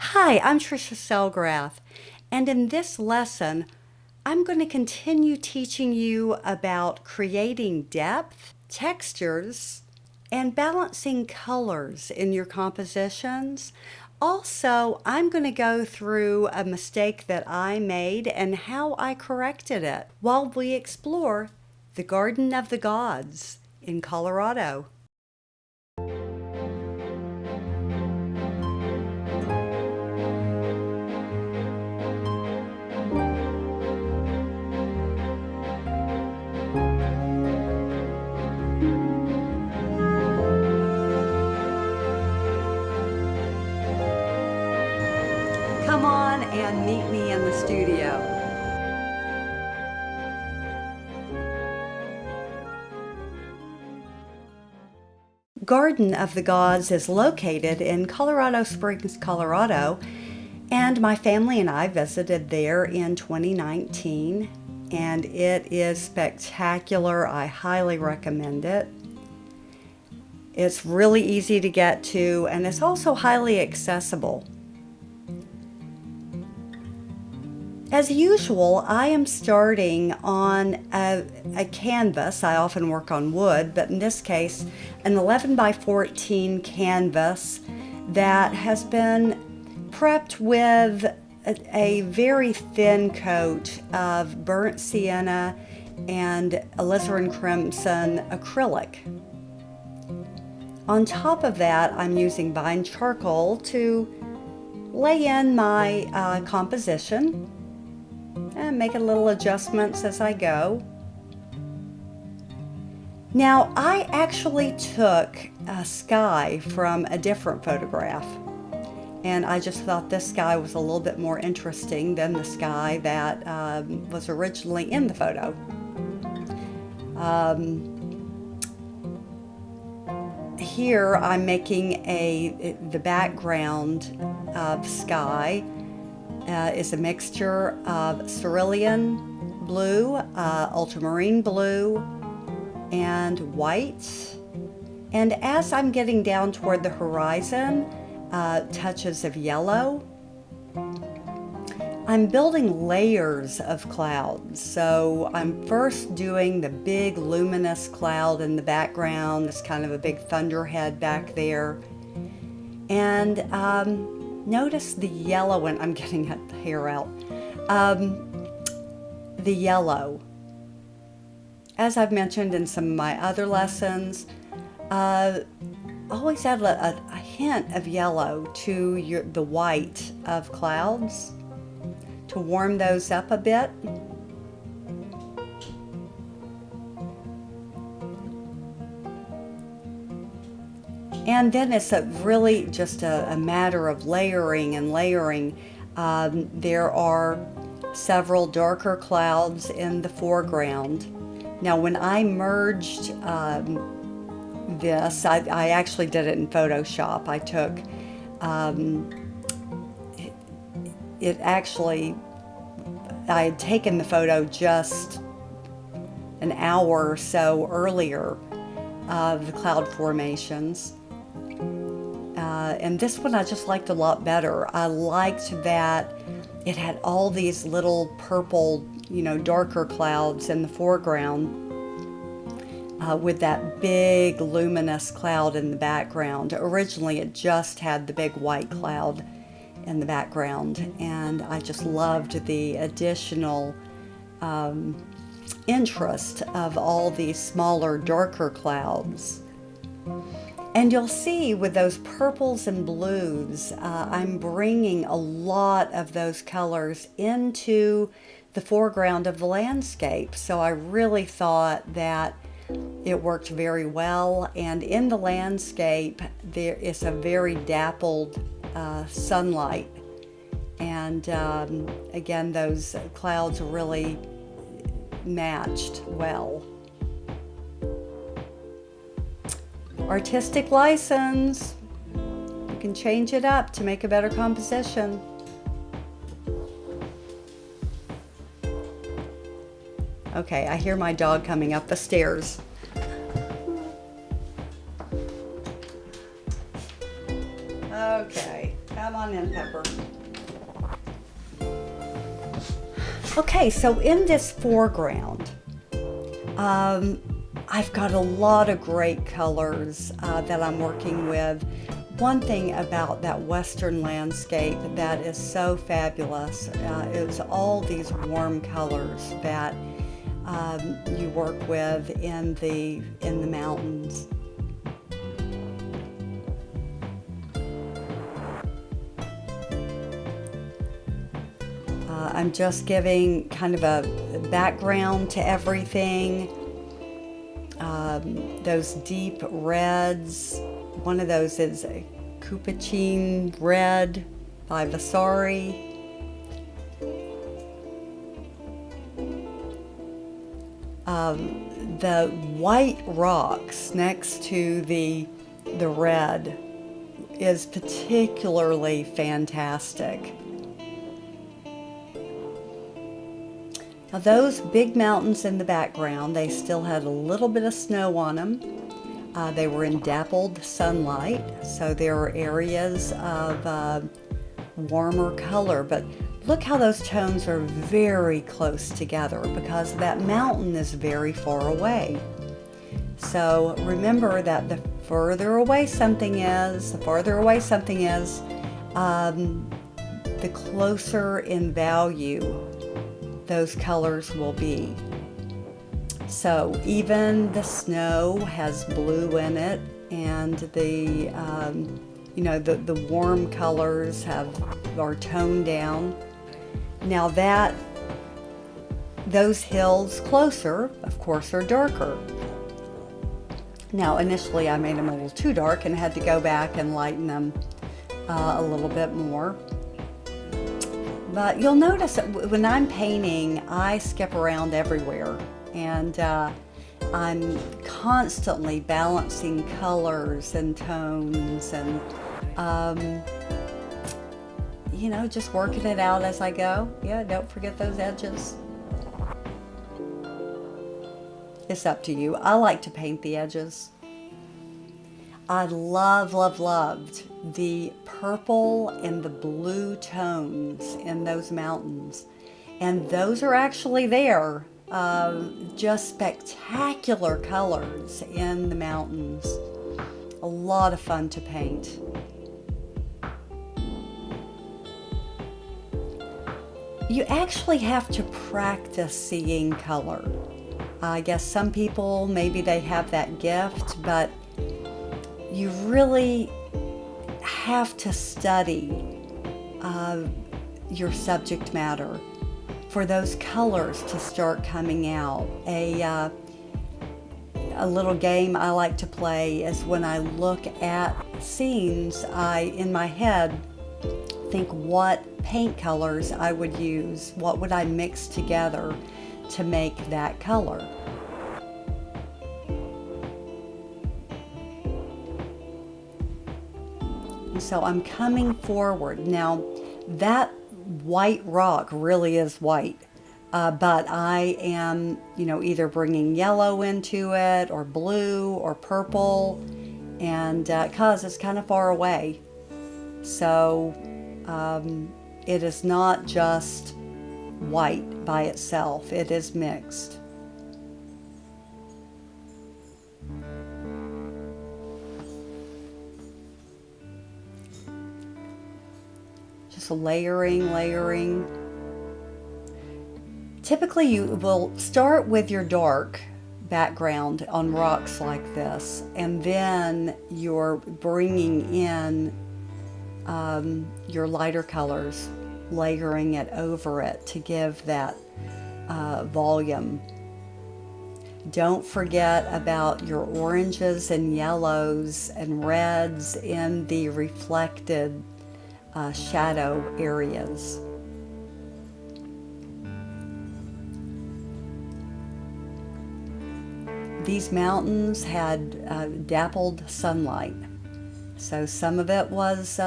Hi, I'm Trisha Selgrath, and in this lesson, I'm going to continue teaching you about creating depth, textures, and balancing colors in your compositions. Also, I'm going to go through a mistake that I made and how I corrected it while we explore the Garden of the Gods in Colorado. Come on and meet me in the studio. Garden of the Gods is located in Colorado Springs, Colorado, and my family and I visited there in 2019, and it is spectacular. I highly recommend it. It's really easy to get to, and it's also highly accessible. As usual, I am starting on a canvas. I often work on wood, but in this case, an 11 by 14 canvas that has been prepped with a very thin coat of burnt sienna and alizarin crimson acrylic. On top of that, I'm using vine charcoal to lay in my composition and make little adjustments as I go. Now, I actually took a sky from a different photograph, and I just thought this sky was a little bit more interesting than the sky that was originally in the photo. Here I'm making the background of sky is a mixture of cerulean blue, ultramarine blue, and white. And as I'm getting down toward the horizon, touches of yellow. I'm building layers of clouds. So I'm first doing the big luminous cloud in the background. It's kind of a big thunderhead back there. And notice the yellow, and I'm getting the hair out. The yellow. As I've mentioned in some of my other lessons, always add a hint of yellow to the white of clouds to warm those up a bit. And then it's really just a matter of layering and layering. There are several darker clouds in the foreground. Now, when I merged this, I actually did it in Photoshop. I took, I had taken the photo just an hour or so earlier of the cloud formations. And this one I just liked a lot better. I liked that it had all these little purple, darker clouds in the foreground with that big luminous cloud in the background. Originally it just had the big white cloud in the background, and I just loved the additional interest of all these smaller, darker clouds. And you'll see with those purples and blues, I'm bringing a lot of those colors into the foreground of the landscape. So I really thought that it worked very well. And in the landscape, there is a very dappled sunlight. And again, those clouds really matched well. Artistic license. You can change it up to make a better composition. Okay, I hear my dog coming up the stairs. Okay, Come on in, Pepper. Okay, so in this foreground, I've got a lot of great colors that I'm working with. One thing about that western landscape that is so fabulous is all these warm colors that you work with in the mountains. I'm just giving kind of a background to everything. Those deep reds. One of those is a Capuchin Red by Vasari. The white rocks next to the red is particularly fantastic. Now those big mountains in the background, they still had a little bit of snow on them. They were in dappled sunlight, so there are areas of warmer color, but look how those tones are very close together because that mountain is very far away. So remember that the further away something is, the closer in value those colors will be. So even the snow has blue in it, and the warm colors are toned down. Now those hills closer, of course, are darker. Now initially I made them a little too dark and had to go back and lighten them a little bit more. But you'll notice that when I'm painting, I skip around everywhere, and I'm constantly balancing colors and tones and, just working it out as I go. Yeah, don't forget those edges. It's up to you. I like to paint the edges. I loved the purple and the blue tones in those mountains. And those are actually there. Just spectacular colors in the mountains. A lot of fun to paint. You actually have to practice seeing color. I guess some people, maybe they have that gift, but you really have to study your subject matter for those colors to start coming out. A little game I like to play is when I look at scenes, I, in my head, think what paint colors I would use, what would I mix together to make that color. So I'm coming forward. Now that white rock really is white, but I am, either bringing yellow into it or blue or purple, and cause it's kind of far away. So it is not just white by itself, it is mixed. Just layering. Typically you will start with your dark background on rocks like this, and then you're bringing in your lighter colors, layering it over it to give that volume. Don't forget about your oranges and yellows and reds in the reflected shadow areas. These mountains had dappled sunlight, so some of it was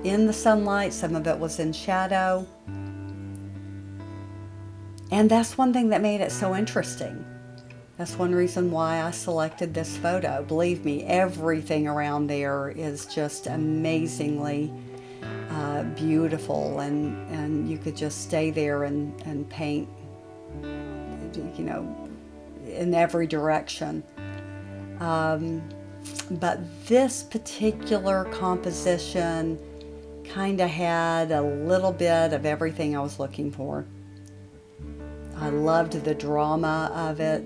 in the sunlight, some of it was in shadow, and that's one thing that made it so interesting. That's one reason why I selected this photo. Believe me, everything around there is just amazingly beautiful, and you could just stay there and paint, you know, in every direction. But this particular composition kind of had a little bit of everything I was looking for. I loved the drama of it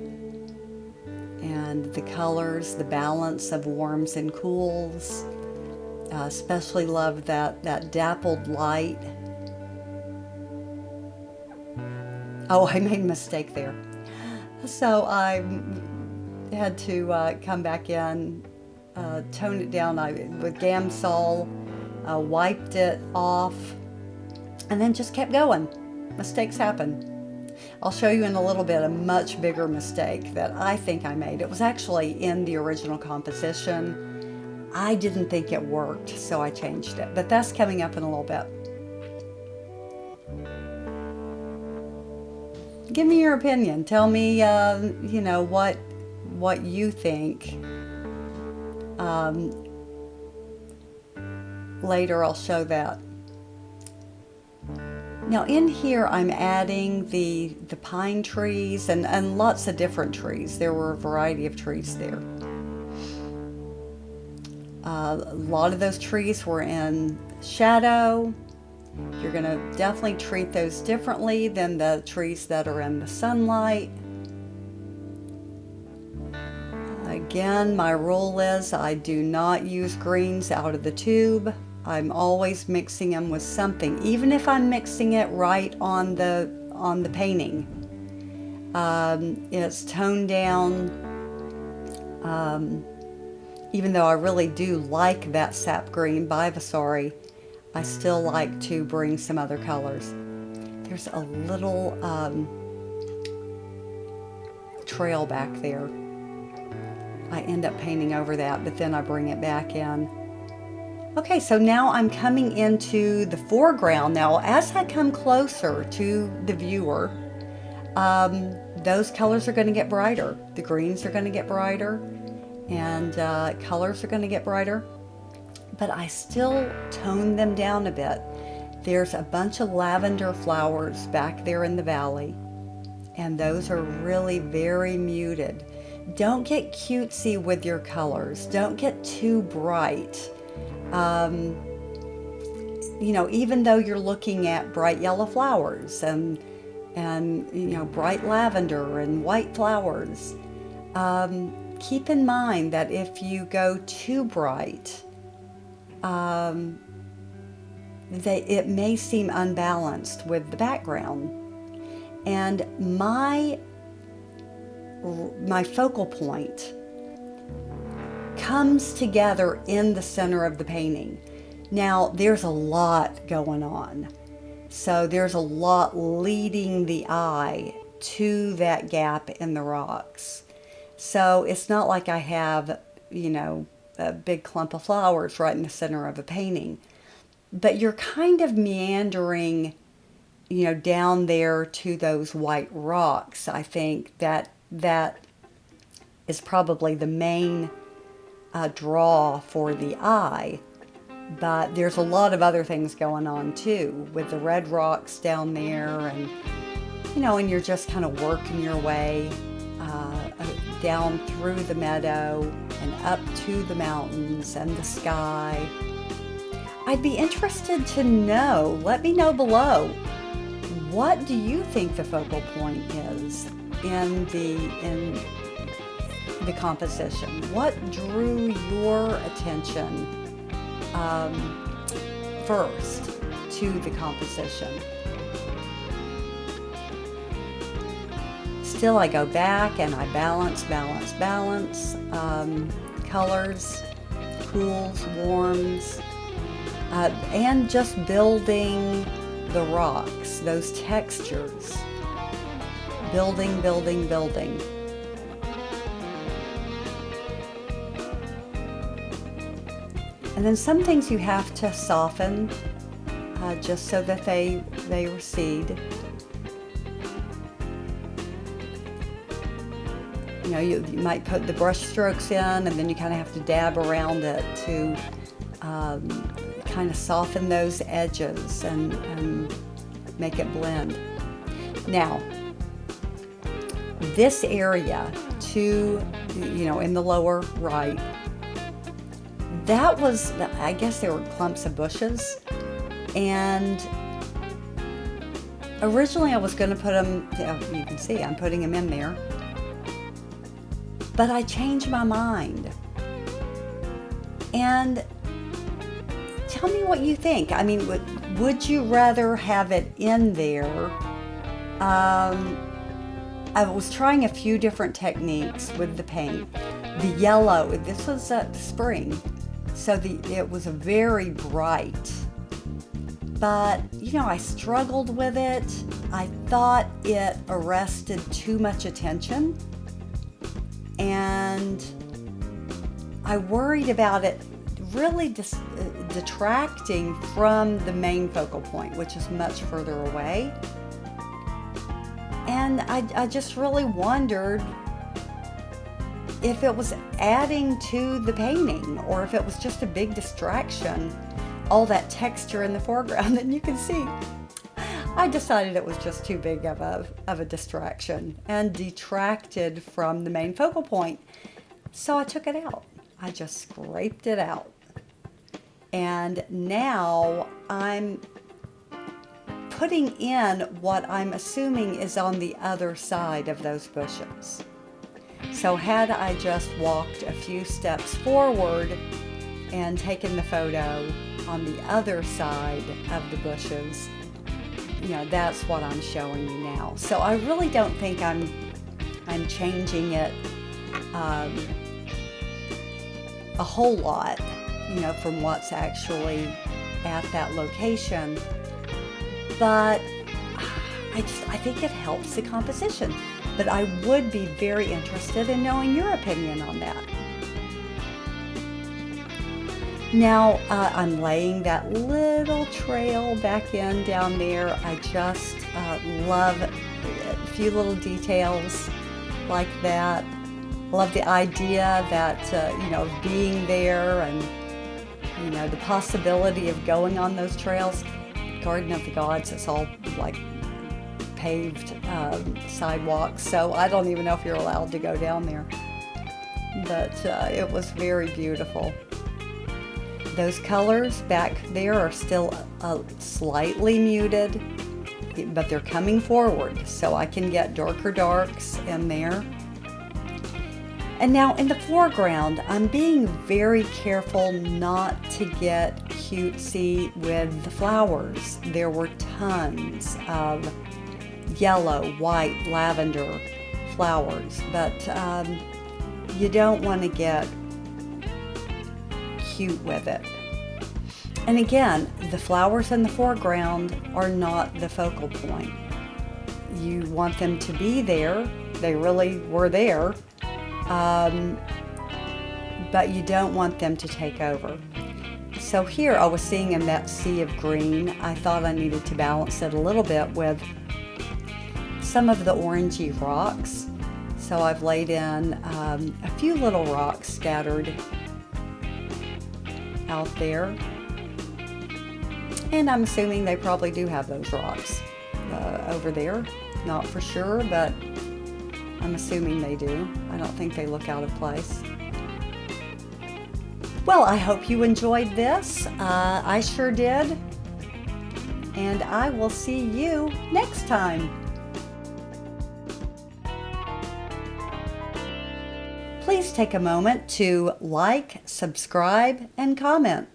and the colors, the balance of warms and cools. Especially loved that dappled light. Oh, I made a mistake there. So I had to come back in, tone it down with Gamsol, wiped it off, and then just kept going. Mistakes happen. I'll show you in a little bit a much bigger mistake that I think I made. It was actually in the original composition. I didn't think it worked, so I changed it. But that's coming up in a little bit. Give me your opinion. Tell me, you know, what you think. Later I'll show that. Now in here I'm adding the pine trees and lots of different trees. There were a variety of trees there. A lot of those trees were in shadow. You're going to definitely treat those differently than the trees that are in the sunlight. Again, my rule is I do not use greens out of the tube. I'm always mixing them with something, even if I'm mixing it right on the painting. It's toned down. Even though I really do like that sap green by Vasari, I still like to bring some other colors. There's a little trail back there. I end up painting over that, but then I bring it back in. Okay, so now I'm coming into the foreground. Now, as I come closer to the viewer, those colors are going to get brighter. The greens are going to get brighter, and colors are going to get brighter, but I still tone them down a bit. There's a bunch of lavender flowers back there in the valley, and those are really very muted. Don't get cutesy with your colors. Don't get too bright. You know, even though you're looking at bright yellow flowers and you know, bright lavender and white flowers, keep in mind that if you go too bright, it may seem unbalanced with the background. And my focal point comes together in the center of the painting. Now, there's a lot going on. So there's a lot leading the eye to that gap in the rocks. So it's not like I have, you know, a big clump of flowers right in the center of a painting. But you're kind of meandering, you know, down there to those white rocks. I think that is probably the main draw for the eye. But there's a lot of other things going on too, with the red rocks down there, and you know, and you're just kind of working your way down through the meadow and up to the mountains and the sky. I'd be interested to know, let me know below, what do you think the focal point is in the composition? What drew your attention first to the composition? Still, I go back and I balance, colors, cools, warms, and just building the rocks, those textures, building. And then some things you have to soften just so that they recede. You might put the brush strokes in, and then you kind of have to dab around it to kind of soften those edges and make it blend. Now, this area in the lower right, that was, I guess there were clumps of bushes, and originally I was going to put them, you can see I'm putting them in there, but I changed my mind. And tell me what you think. I mean, would you rather have it in there? I was trying a few different techniques with the paint. The yellow, this was spring, so it was very bright. But, I struggled with it. I thought it arrested too much attention. And I worried about it really detracting from the main focal point, which is much further away. And I just really wondered if it was adding to the painting or if it was just a big distraction, all that texture in the foreground. And you can see, I decided it was just too big of a distraction and detracted from the main focal point. So I took it out. I just scraped it out. And now I'm putting in what I'm assuming is on the other side of those bushes. So had I just walked a few steps forward and taken the photo on the other side of the bushes, that's what I'm showing you now. So I really don't think I'm changing it a whole lot, from what's actually at that location. But I think it helps the composition. But I would be very interested in knowing your opinion on that. Now I'm laying that little trail back in down there. I just love a few little details like that. Love the idea that, of being there and, the possibility of going on those trails. Garden of the Gods, it's all like paved sidewalks, so I don't even know if you're allowed to go down there. But it was very beautiful. Those colors back there are still slightly muted, but they're coming forward, so I can get darker darks in there. And now in the foreground, I'm being very careful not to get cutesy with the flowers. There were tons of yellow, white, lavender flowers, but you don't want to get cute with it. And again, the flowers in the foreground are not the focal point. You want them to be there. They really were there. But you don't want them to take over. So here I was seeing in that sea of green, I thought I needed to balance it a little bit with some of the orangey rocks. So I've laid in a few little rocks scattered out there. And I'm assuming they probably do have those rocks over there. Not for sure, but I'm assuming they do. I don't think they look out of place. Well, I hope you enjoyed this. I sure did. And I will see you next time. Please take a moment to like, subscribe, and comment.